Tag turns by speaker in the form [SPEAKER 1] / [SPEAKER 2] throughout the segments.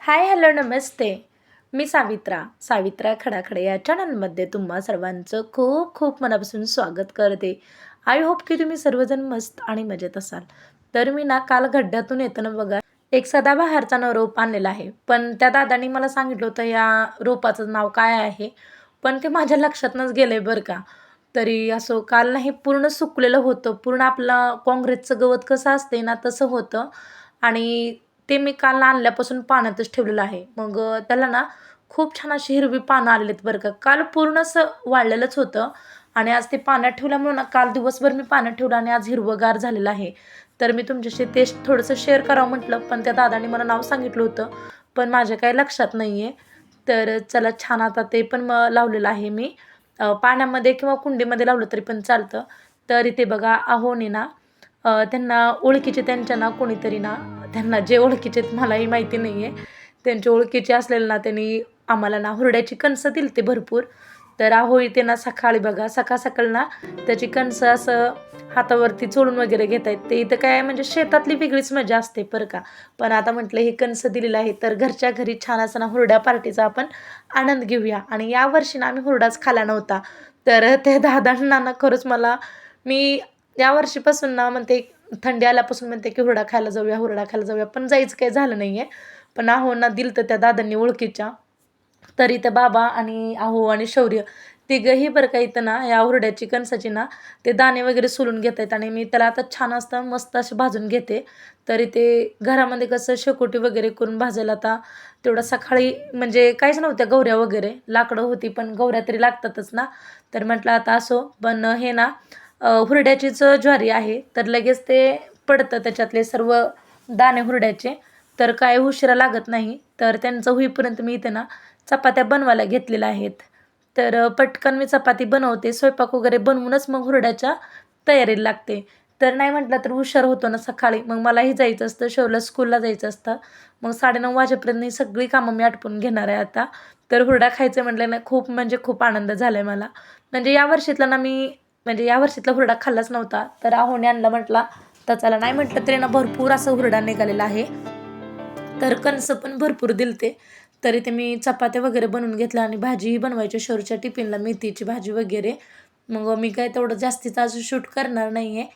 [SPEAKER 1] Hi hello नमस्ते. मी सावित्रा खडाखडे या चॅनलमध्ये तुम्हा सर्वांचं खूप खूप मनापासून स्वागत करते. आय होप की तुम्ही सर्वजण मस्त आणि मजेत असाल. तर मी ना काल गड्ड्यातून येताना बघा एक सदाबहारचा रोप आणलेला आहे. पण त्या दादांनी मला सांगितलं होतं या रोपाचं नाव काय आहे, पण ते माझ्या लक्षातनंच गेलंय बरं का. तरी असो काल नाही पूर्ण सुकलेलं होतं. पूर्ण आपलं काँग्रेसचं गवत कसं असते ना तसं होतं. आणि ते मी काल आणल्यापासून पाण्यातच ठेवलेलं आहे. मग त्याला ना खूप छान अशी हिरवी पानं आलेली आहेत बरं का. काल पूर्ण असं वाळलेलंच होतं आणि आज ते पाण्यात ठेवल्यामुळं ना काल दिवसभर मी पाण्यात ठेवलं आणि आज हिरवंगार झालेलं आहे. तर मी तुमच्याशी ते थोडंसं शेअर करावं म्हटलं, पण त्या दादांनी मला नाव सांगितलं होतं, पण माझ्या काही लक्षात नाही आहे. तर चला छान आता ते पण लावलेलं आहे मी. पाण्यामध्ये किंवा कुंडीमध्ये लावलं तरी पण चालतं. तर इथे बघा आहोने ना त्यांना ओळखीचे त्यांच्या ना कोणीतरी ना त्यांना जे ओळखीचे आहेत मलाही माहिती नाही आहे. त्यांचे ओळखीचे असलेले ना त्यांनी आम्हाला ना हुरड्याची कणसं दिली ते भरपूर. तर अहो इथे ना सकाळी बघा सकाळ ना त्याची कणसं असं हातावरती चोळून वगैरे घेता येत. ते इथं काय म्हणजे शेतातली वेगळीच मजा असते बरं का. पण आता म्हटलं हे कणसं दिलेलं आहे तर घरच्या घरी छान असं ना हुरड्या पार्टीचा आपण आनंद घेऊया. आणि यावर्षी ना आम्ही हुरडाच खाल्ला नव्हता. तर त्या दादांना ना खरंच मी यावर्षीपासून ना म्हणते थंडी आल्यापासून म्हणते की हुरडा खायला जाऊया. पण जायचं काही झालं नाही आहे. पण आहोंना दिलं तर त्या दादांनी ओळखीच्या. तरी त्या बाबा आणि आहो आणि शौर्य तिघंही बरं का इथं ना या हुरड्याची कणसाची ना ते दाणे वगैरे सोलून घेत आहेत आणि मी त्याला आता छान असतं मस्त असे भाजून घेते. तरी ते घरामध्ये कसं शेकोटी वगैरे करून भाजायला आता तेवढं सकाळी म्हणजे काहीच नव्हत्या गौऱ्या वगैरे. लाकडं होती पण गौऱ्या तरी लागतातच ना. तर म्हटलं आता असो पण हे ना हुरड्याचीच ज्वारी आहे. तर लगेच ते पडतं त्याच्यातले सर्व दाणे हुरड्याचे. तर काय उशिरा लागत नाही. तर त्यांचं होईपर्यंत मी इथे ना चपात्या बनवायला घेतलेल्या आहेत. तर पटकन मी चपाती बनवते. स्वयंपाक वगैरे बनवूनच मग हुरड्याच्या तयारीला लागते. तर नाही म्हटलं तर हुशार होतो ना सकाळी. मग मलाही जायचं असतं, शौला स्कूलला जायचं असतं. मग 9:30 वाजेपर्यंत ही सगळी कामं मी आटपून घेणार आहे आता. तर हुरडा खायचं म्हटलं ना खूप म्हणजे खूप आनंद झाला आहे मला. म्हणजे यावर्षीतला ना मी म्हणजे यावर्षीतला हुरडा खाल्लाच नव्हता. तर आहोने आणला म्हटला, तर चला नाही म्हटलं तरी ना भरपूर असं हुरडा निघालेला आहे. तर कणसं पण भरपूर दिलते. तरी ते मी चपात्या वगैरे बनवून घेतल्या आणि भाजीही बनवायची शौर्यच्या टिफिनला मेथीची भाजी वगैरे. मग मी काय तेवढं जास्तीचं अजून शूट करणार नाही आहे.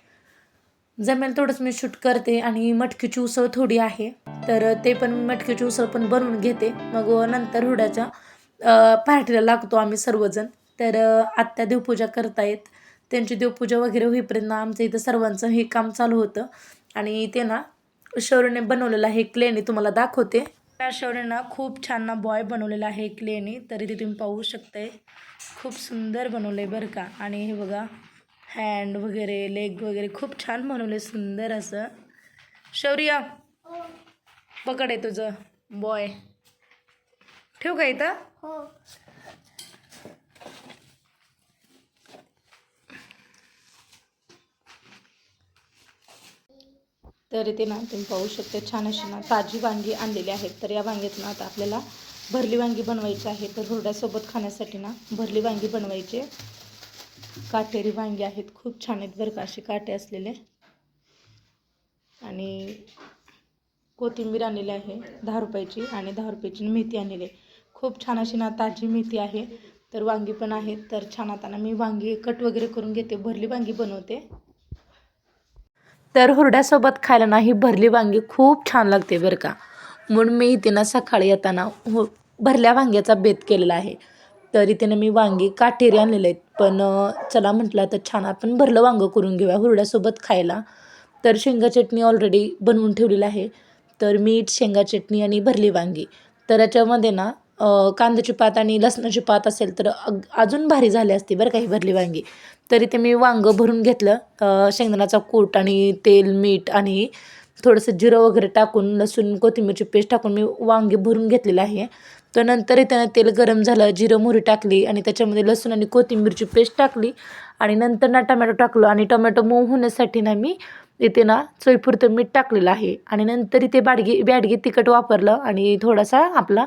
[SPEAKER 1] जमेल तेवढंच मी शूट करते आणि मटकीची उसळ थोडी आहे. तर ते पण मटकीची उसळ पण बनवून घेते. मग नंतर हुरड्याच्या पार्टीला लागतो आम्ही सर्वजण. तर आत्या देवपूजा करतायत. त्यांची देवपूजा वगैरे होईपर्यंत आमचं इथं सर्वांचं हे काम चालू होतं. आणि ते ना शौर्यने बनवलेलं आहे क्लेने तुम्हाला दाखवते. त्या शौर्यनं खूप छान ना बॉय बनवलेला आहे क्लेने. तरी ते तुम्ही पाहू शकताय. खूप सुंदर बनवलं आहे बरं का. आणि हे बघा हँड वगैरे लेग वगैरे खूप छान बनवले सुंदर असं. शौर्य पकड आहे तुझं बॉय. ठेवू का इथं? तर इथे ना तुम्ही पाहू शकता छान अशी ना ताजी वांगी आणलेली आहेत. तर या वांग्यात ना आता आपल्याला भरली वांगी बनवायची आहे. तर हुरड्यासोबत खाण्यासाठी ना भरली वांगी बनवायची. काटेरी वांगी आहेत, खूप छान आहेत बरं का असे काटे असलेले. आणि कोथिंबीर आणलेली आहे 10 रुपयाची आणि 10 रुपयाची मेथी आणलेली आहे. खूप छान अशी ना ताजी मेथी आहे. तर वांगी पण आहेत. तर छान आता ना मी वांगी कट वगैरे करून घेते, भरली वांगी बनवते. तर हुरड्यासोबत खायला ना ही भरली वांगी खूप छान लागते बरं का. म्हणून मी इथे ना सकाळी येताना भरल्या वांग्याचा बेत केलेला आहे. तर इथे ना मी वांगी काटेरी आणलेले आहेत. पण चला म्हटलं तर छान आपण भरलं वांगं करून घेऊया हुरड्यासोबत खायला. तर शेंगा चटणी ऑलरेडी बनवून ठेवलेली आहे. तर मीठ, शेंगा चटणी आणि भरली वांगी. तर याच्यामध्ये ना कांद्याची पात आणि लसणाची पात असेल तर अजून भारी झाली असते बरं का ही भरली वांगी. तरी ते मी वांगं भरून घेतलं. शेंगदाण्याचा कूट आणि तेल, मीठ आणि थोडंसं जिरं वगैरे टाकून लसूण कोथिंबीरची पेस्ट टाकून मी वांगे भरून घेतलेलं आहे. तर नंतर त्यानं तेल गरम झालं, जिरं मोहरी टाकली आणि त्याच्यामध्ये लसूण आणि कोथिंबीरची पेस्ट टाकली आणि नंतर ना टमॅटो टाकलो आणि टोमॅटो मऊ होण्यासाठी ना मी इथे ना चवीपुरतं मीठ टाकलेलं आहे आणि नंतर इथे बॅडगी तिखट वापरलं आणि थोडासा आपला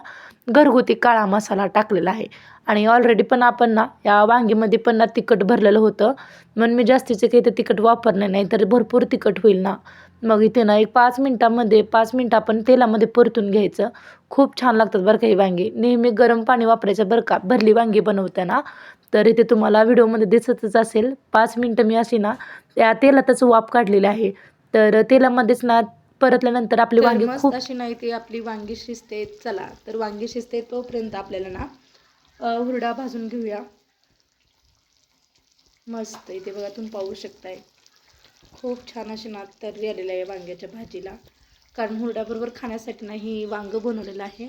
[SPEAKER 1] घरगुती काळा मसाला टाकलेला आहे. आणि ऑलरेडी पण आपण ना या वांगीमध्ये पण ना तिखट भरलेलं होतं, म्हणून मी जास्तीचे काही ते तिखट वापरले नाही, तर भरपूर तिखट होईल ना. मग इथे ना एक 5 मिनटं आपण तेलामध्ये परतून घ्यायचं. खूप छान लागतात बरं का ही वांगी. नेहमी गरम पाणी वापरायचं बरं का भरली वांगी बनवताना. तर इथे तुम्हाला व्हिडिओमध्ये दिसतच असेल 5 मिनटं मी अशी ना त्या तेलातच वाफ काढलेली आहे. तर तेलामध्येच ना परतल्यानंतर आपली वांगी खूप अशी नाही ती आपली वांगी शिजते. चला तर वांगी शिजते तोपर्यंत आपल्याला ना हुरडा भाजून घेऊया. मस्त इथे बघा तुम्ही पाहू शकताय खूप छान अशी ना तर्री आलेली आहे वांग्याच्या भाजीला, कारण हुरड्याबरोबर खाण्यासाठी ना ही वांगं बनवलेलं आहे.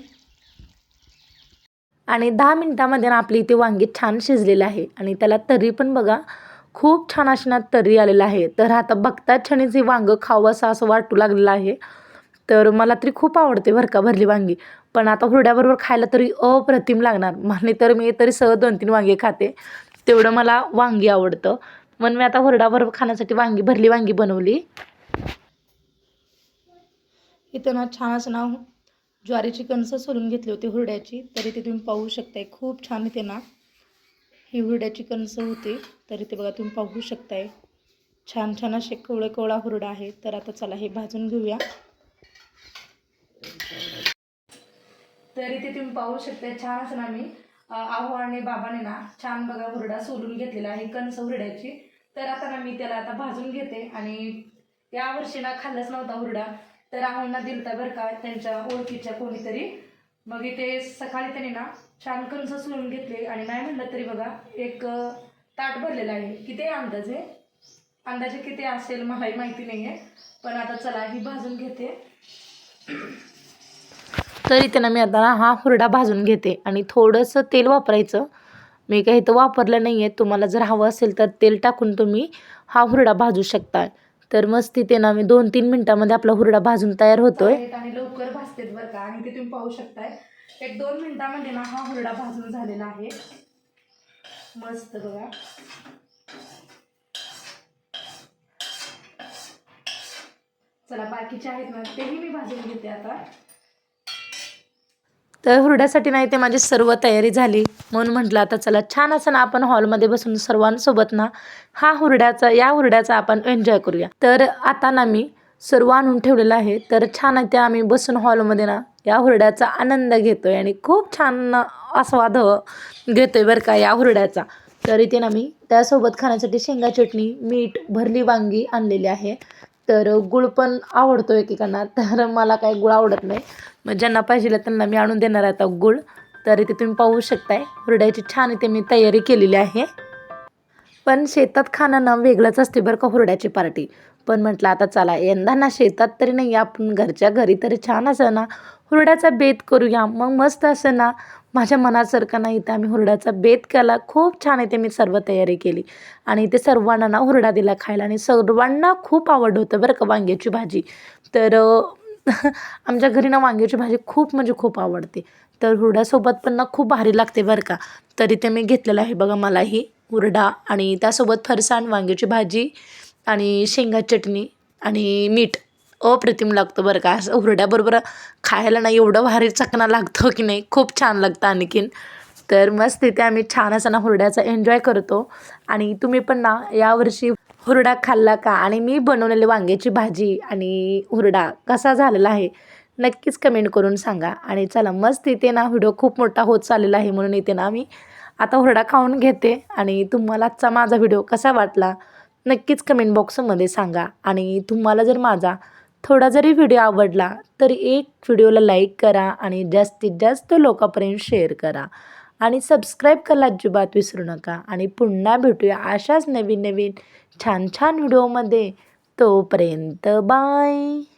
[SPEAKER 1] आणि 10 मिनटामध्ये ना आपली इथे वांगी छान शिजलेली आहे आणि त्याला तर्री पण बघा खूप छान अशी ना तर्री आलेलं आहे. तर आता बघताच क्षणीच ही वांगं खावं असं वाटू लागलेलं आहे. तर मला तरी खूप आवडते बरं का भरली वांगी, पण आता हुरड्याबरोबर खायला तरी अप्रतिम लागणार. म्हणे तर मी तरी सहज 2-3 वांगे खाते, तेवढं मला वांगी आवडतं. म्हणून मी आता हुरड्याबरोबर खाण्यासाठी भरली वांगी बनवली. इथं ना छान असं ना ज्वारीची कणसं सोलून घेतली होती हुरड्याची, तरी ते तुम्ही पाहू शकताय खूप छान इथे ना ही हुरड्याची कणसं होती. तर इथे बघा तुम्ही पाहू शकताय छान छान असे कोवळा हुरडा आहे. तर आता चला हे भाजून घेऊया. तर इथे तुम्ही पाहू शकता छान असं ना मी आहो आणि बाबाने ना छान बघा हुरडा सोलून घेतलेला आहे कणसं हुरड्याची. तर आता ना मी त्याला आता भाजून घेते. आणि यावर्षी ना खाल्लंच नव्हता हुरडा, तर आहोंना दिलता बरं का त्यांच्या ओळखीच्या कोणीतरी. मग इथे सकाळी त्यांनी ना छान कणसं सोलून घेतले आणि नाही म्हणलं तरी बघा एक ताट भरलेलं आहे. किती अंदाजे किती असेल मलाही माहिती नाही आहे, पण आता चला ही भाजून घेते. तर इथे ना मी आता हा हुरडा भाजून घेते आणि थोडंसं तेल वापरायचं. मी काही इथं वापरलं नाही आहे, तुम्हाला जर हवं असेल तर तेल टाकून तुम्ही हा हुरडा भाजू शकता. तर मस्त इथे ना मी 2-3 मिनटामध्ये आपला हुरडा भाजून तयार होतोय आणि लवकर भाजतेत बरं का. आणि ते तुम्ही पाहू शकताय 1-2 मिनिटामध्ये ना हा हुरडा भाजून झालेला आहे. मस्त बघा. चला बाकीचे आहेत ना तेही मी भाजून घेते आता. तर हुरड्यासाठी नाही ते माझी सर्व तयारी झाली, म्हणून म्हटलं आता चला छान असं ना आपण हॉलमध्ये बसून सर्वांसोबत ना या हुरड्याचा आपण एन्जॉय करूया. तर आता ना मी सर्व आणून ठेवलेलं आहे. तर छान आहे ते आम्ही बसून हॉलमध्ये ना या हुरड्याचा आनंद घेतोय आणि खूप छान आस्वाद घेतोय बरं का या हुरड्याचा. तर इथे ना मी त्यासोबत खाण्यासाठी शेंगा चटणी, मीठ, भरली वांगी आणलेली आहे. तर गुळ पण आवडतो एकेकांना, तर मला काही गुळ आवडत नाही. मग ज्यांना पाहिजे त्यांना मी आणून देणार आता गुळ. तर इथे तुम्ही पाहू शकताय हुरड्याची छान इथे मी तयारी केलेली आहे. पण शेतात खाणं ना वेगळंच असते बरं का हुरड्याची पार्टी. पण म्हटलं आता चला यंदा ना शेतात तरी नाही आपण घरच्या घरी तरी छान असं ना हुरड्याचा बेत करूया. मग मस्त असं ना माझ्या मनासारखं नाही तर आम्ही हुरड्याचा बेत केला. खूप छान इथे मी सर्व तयारी केली आणि ते सर्वांना ना हुरडा दिला खायला आणि सर्वांना खूप आवडलं होतं बरं का वांग्याची भाजी. तर आमच्या घरी ना वांग्याची भाजी खूप म्हणजे खूप आवडते. तर हुरड्यासोबत पण ना खूप भारी लागते बरं का. तर इथे मी घेतलेलं आहे बघा मलाही हुरडा आणि त्यासोबत फरसाण, वांग्याची भाजी आणि शेंगा चटणी आणि मीठ. अप्रतिम लागतं बरं का. असं हुरड्याबरोबर खायला ना एवढं भारी चकना लागतं की नाही, खूप छान लागतं आणखीन. तर मस्त इथे आम्ही छान असा ना हुरड्याचा एन्जॉय करतो. आणि तुम्ही पण ना यावर्षी हुरडा खाल्ला का? आणि मी बनवलेली वांग्याची भाजी आणि हुरडा कसा झालेला आहे नक्कीच कमेंट करून सांगा. आणि चला मस्त इथे ना व्हिडिओ खूप मोठा होत चाललेला आहे, म्हणून इथे ना मी आता हुरडा खाऊन घेते. आणि तुम्हाला आजचा माझा व्हिडिओ कसा वाटला नक्कीच कमेंट बॉक्समध्ये सांगा. आणि तुम्हाला जर माझा थोडा जरी व्हिडिओ आवडला तर एक व्हिडिओला लाईक करा आणि जास्तीत जास्त लोकांपर्यंत शेअर करा आणि सबस्क्राईब करायला अजिबात विसरू नका. आणि पुन्हा भेटूया अशाच नवीन नवीन छान छान व्हिडिओमध्ये. तोपर्यंत बाय.